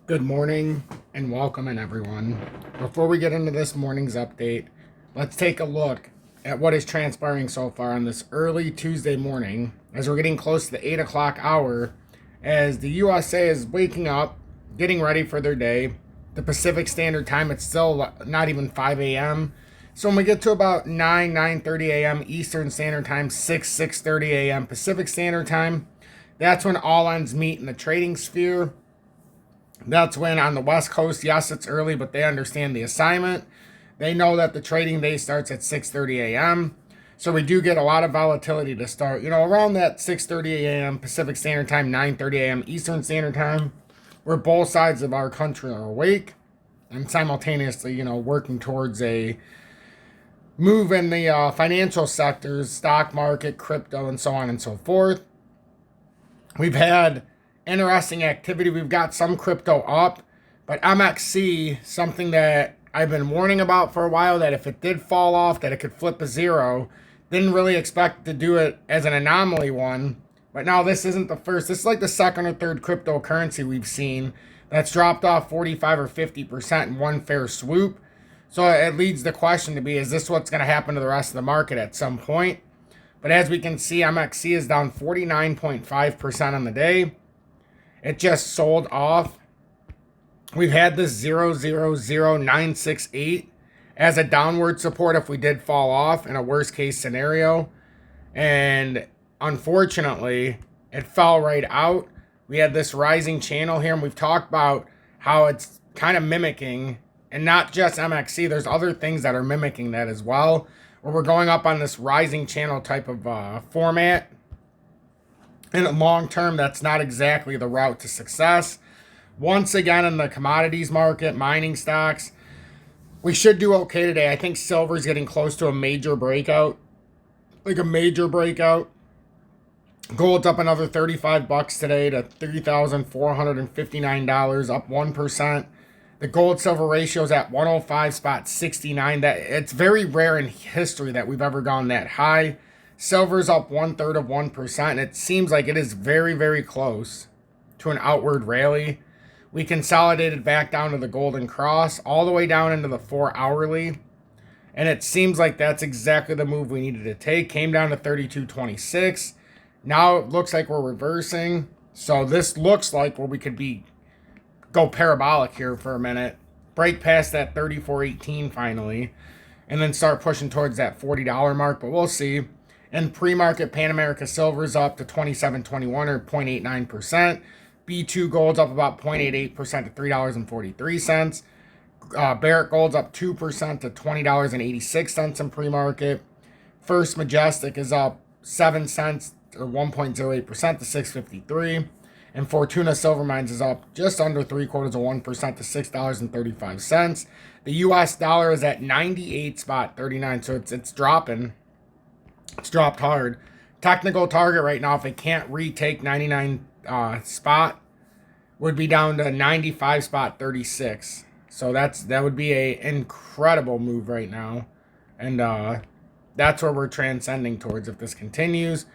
Good morning and welcome in everyone. Before we get into this morning's update, let's take a look at what is transpiring so far on this early Tuesday morning as we're getting close to the 8 o'clock hour as the USA is waking up, getting ready for their day. The Pacific Standard Time, it's still not even 5 a.m. So when we get to about 9:30 a.m. Eastern Standard Time, 6:30 a.m. Pacific Standard Time, that's when all ends meet in the trading sphere. That's when on the West Coast, yes, it's early, but they understand the assignment. They know that the trading day starts at 6:30 a.m. So we do get a lot of volatility to start, around that 6:30 a.m. Pacific Standard Time, 9:30 a.m. Eastern Standard Time, where both sides of our country are awake and simultaneously, working towards a move in the financial sectors, stock market, crypto, and so on and so forth. We've had interesting activity. We've got some crypto up, but MXC, something that I've been warning about for a while, that if it did fall off, that it could flip a zero. Didn't really expect to do it as an anomaly one, but now this isn't the first. This is like the second or third cryptocurrency we've seen that's dropped off 45 or 50% in one fair swoop. So it leads the question to be, is this what's going to happen to the rest of the market at some point? But as we can see, MXC is down 49.5% on the day. It just sold off. We've had this 000968 as a downward support if we did fall off in a worst case scenario. And unfortunately, it fell right out. We had this rising channel here, and we've talked about how it's kind of mimicking, and not just MXC, there's other things that are mimicking that as well, where we're going up on this rising channel type of format. In the long term, that's not exactly the route to success. Once again, in the commodities market, mining stocks, we should do okay today. I think silver is getting close to a major breakout. Gold's up another $35 today to $3,459, up 1%. The gold silver ratio is at 105.69. That it's very rare in history that we've ever gone that high. Silver's up 1/3 of 1%, and it seems like it is very, very close to an outward rally. We consolidated back down to the golden cross, all the way down into the 4-hourly, and it seems like that's exactly the move we needed to take. Came down to 32.26. Now it looks like we're reversing, so this looks like where we could go parabolic here for a minute, break past that 34.18 finally, and then start pushing towards that $40 mark, but we'll see. And pre-market Pan America Silver's up to 27.21 or 0.89%. B2 Gold's up about 0.88% to $3.43. Barrick Gold's up 2% to $20.86 in pre-market. First Majestic is up 7 cents or 1.08% to $6.53. And Fortuna Silver Mines is up just under 0.75% to $6.35. The US dollar is at 98.39, so it's dropping. It's dropped hard. Technical target right now, if it can't retake 99 spot, would be down to 95.36. So that would be a incredible move right now, and that's where we're transcending towards if this continues.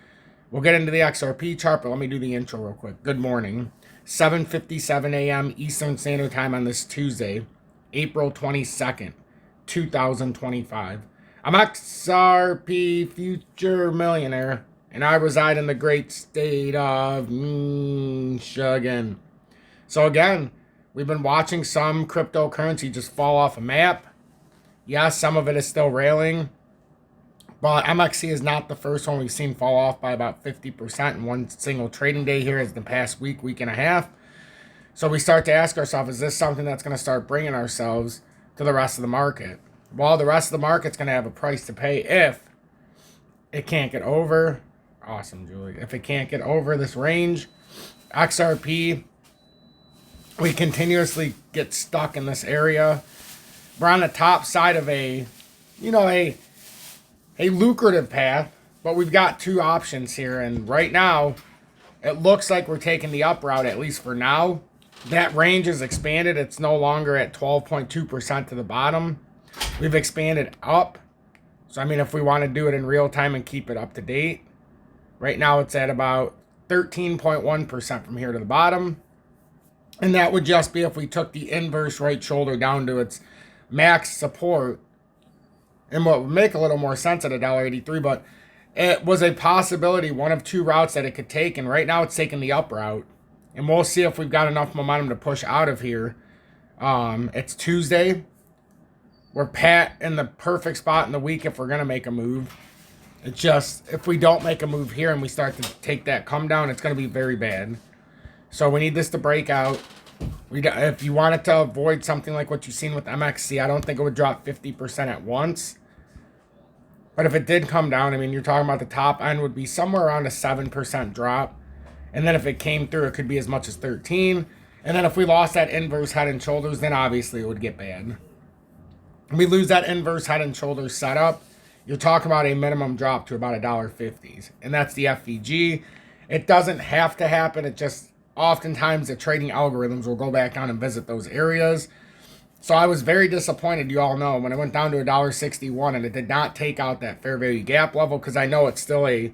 We'll get into the XRP chart, but let me do the intro real quick. Good morning. 7:57 a.m. Eastern Standard Time on this Tuesday, April 22nd, 2025. I'm XRP Future Millionaire, and I reside in the great state of Michigan. So again, we've been watching some cryptocurrency just fall off a map. Yes, some of it is still railing, but MXC is not the first one we've seen fall off by about 50% in one single trading day here as the past week and a half. So we start to ask ourselves, is this something that's going to start bringing ourselves to the rest of the market? Well, the rest of the market's going to have a price to pay if it can't get over. Awesome, Julie. If it can't get over this range, XRP, we continuously get stuck in this area. We're on the top side of a lucrative path, but we've got two options here. And right now, it looks like we're taking the up route, at least for now. That range is expanded. It's no longer at 12.2% to the bottom. We've expanded up. So, I mean, if we want to do it in real time and keep it up to date, right now it's at about 13.1% from here to the bottom. And that would just be if we took the inverse right shoulder down to its max support. And what would make a little more sense at $1.83, but it was a possibility, one of two routes that it could take. And right now it's taking the up route. And we'll see if we've got enough momentum to push out of here. It's Tuesday. We're pat in the perfect spot in the week if we're going to make a move. It's just, if we don't make a move here and we start to take that come down, it's going to be very bad. So we need this to break out. If you wanted to avoid something like what you've seen with MXC, I don't think it would drop 50% at once. But if it did come down, I mean, you're talking about the top end would be somewhere around a 7% drop. And then if it came through, it could be as much as 13. And then if we lost that inverse head and shoulders, then obviously it would get bad. We lose that inverse head and shoulders setup, you're talking about a minimum drop to about $1.50. And that's the FVG. It doesn't have to happen. It just, oftentimes the trading algorithms will go back down and visit those areas. So I was very disappointed, you all know, when it went down to $1.61 and it did not take out that fair value gap level, because I know it's still a,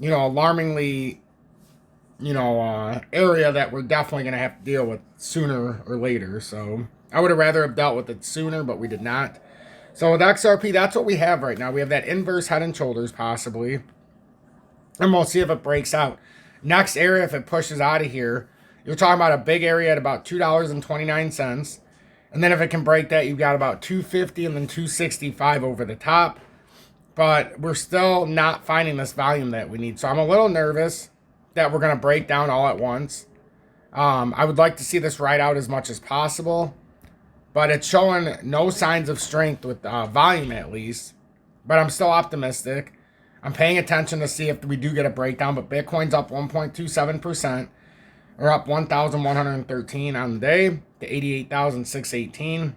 alarmingly, area that we're definitely going to have to deal with sooner or later. So I would have rather have dealt with it sooner, but we did not. So with XRP, that's what we have right now. We have that inverse head and shoulders possibly. And we'll see if it breaks out. Next area, if it pushes out of here, you're talking about a big area at about $2.29. And then if it can break that, you've got about $2.50 and then $2.65 over the top. But we're still not finding this volume that we need. So I'm a little nervous that we're going to break down all at once. I would like to see this ride out as much as possible. But it's showing no signs of strength with volume at least. But I'm still optimistic. I'm paying attention to see if we do get a breakdown. But Bitcoin's up 1.27%. Or up 1,113 on the day to 88,618.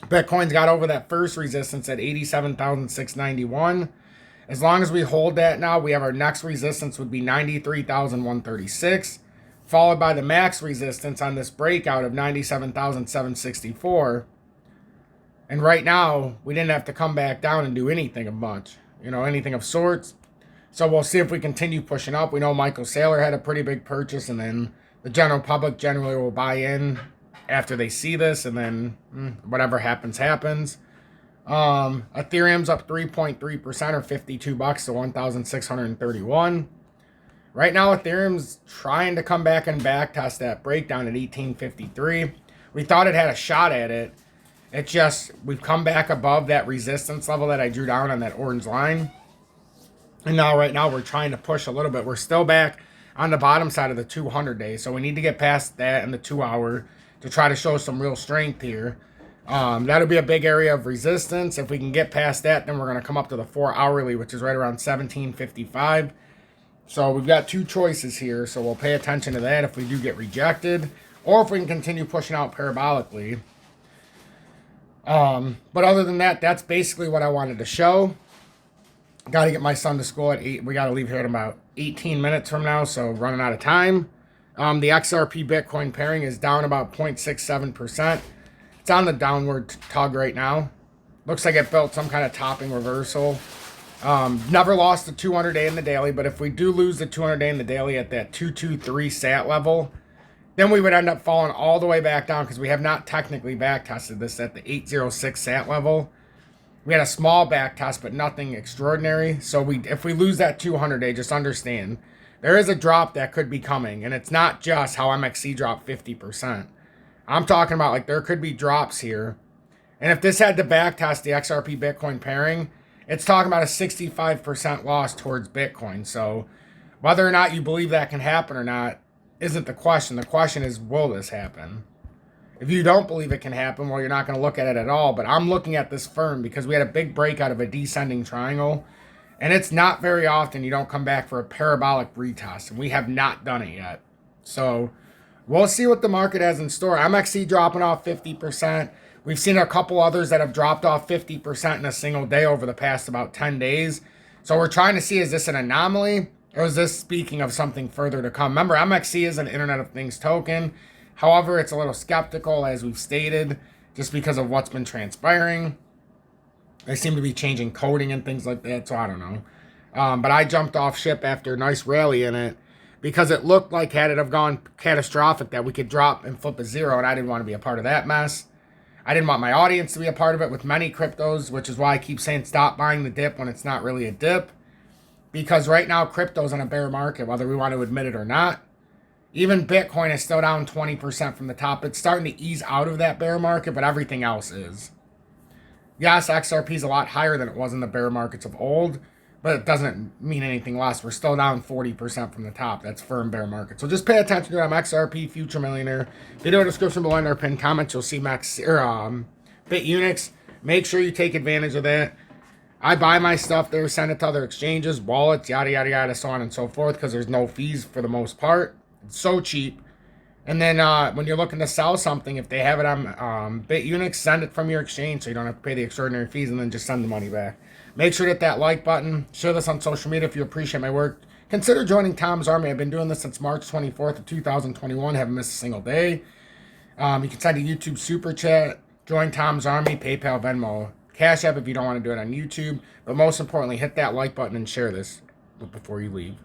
Bitcoin's got over that first resistance at 87,691. As long as we hold that now, we have our next resistance would be 93,136. Followed by the max resistance on this breakout of 97,764. And right now, we didn't have to come back down and do anything of much. Anything of sorts. So we'll see if we continue pushing up. We know Michael Saylor had a pretty big purchase, and then the general public generally will buy in after they see this, and then whatever happens, happens. Ethereum's up 3.3% or $52 to 1,631. Right now, Ethereum's trying to come back and backtest that breakdown at 1853. We thought it had a shot at it. It's just, we've come back above that resistance level that I drew down on that orange line. And now, right now, we're trying to push a little bit. We're still back on the bottom side of the 200-day. So we need to get past that in the 2-hour to try to show some real strength here. That'll be a big area of resistance. If we can get past that, then we're going to come up to the 4-hourly, which is right around 1755. So we've got two choices here. So we'll pay attention to that if we do get rejected. Or if we can continue pushing out parabolically. But other than that, that's basically what I wanted to show. Got to get my son to school at 8. We got to leave here in about 18 minutes from now, so running out of time. The XRP Bitcoin pairing is down about 0.67%. It's on the downward tug right now. Looks like it built some kind of topping reversal. Never lost the 200-day in the daily, but if we do lose the 200-day in the daily at that 223 sat level, then we would end up falling all the way back down because we have not technically back tested this at the 806 sat level. We had a small back test, but nothing extraordinary. So if we lose that 200-day, just understand there is a drop that could be coming. And it's not just how MXC dropped 50%. I'm talking about like there could be drops here. And if this had to back test the XRP Bitcoin pairing, it's talking about a 65% loss towards Bitcoin. So whether or not you believe that can happen or not isn't the question. The question is, will this happen? If you don't believe it can happen, well, you're not going to look at it at all. But I'm looking at this firm because we had a big breakout of a descending triangle. And it's not very often you don't come back for a parabolic retest. And we have not done it yet. So we'll see what the market has in store. MXC dropping off 50%. We've seen a couple others that have dropped off 50% in a single day over the past about 10 days. So we're trying to see, is this an anomaly? Or is this speaking of something further to come? Remember, MXC is an Internet of Things token. However, it's a little skeptical, as we've stated, just because of what's been transpiring. They seem to be changing coding and things like that, so I don't know. But I jumped off ship after a nice rally in it. because it looked like had it have gone catastrophic that we could drop and flip a zero, and I didn't want to be a part of that mess. I didn't want my audience to be a part of it with many cryptos, which is why I keep saying stop buying the dip when it's not really a dip. Because right now, crypto's in a bear market, whether we want to admit it or not. Even Bitcoin is still down 20% from the top. It's starting to ease out of that bear market, but everything else is. Yes, XRP is a lot higher than it was in the bear markets of old, but it doesn't mean anything less. We're still down 40% from the top. That's firm bear market. So just pay attention to it. I'm XRP Future Millionaire. Video description below in our pinned comments. You'll see BITUNIX. Make sure you take advantage of that. I buy my stuff there, send it to other exchanges, wallets, yada, yada, yada, so on and so forth, because there's no fees for the most part. It's so cheap. And then when you're looking to sell something, if they have it on BITUNIX, send it from your exchange so you don't have to pay the extraordinary fees, and then just send the money back. Make sure to hit that like button. Share this on social media if you appreciate my work. Consider joining Tom's Army. I've been doing this since March 24th of 2021. Haven't missed a single day. You can send a YouTube super chat. Join Tom's Army, PayPal, Venmo, Cash App if you don't want to do it on YouTube. But most importantly, hit that like button and share this before you leave.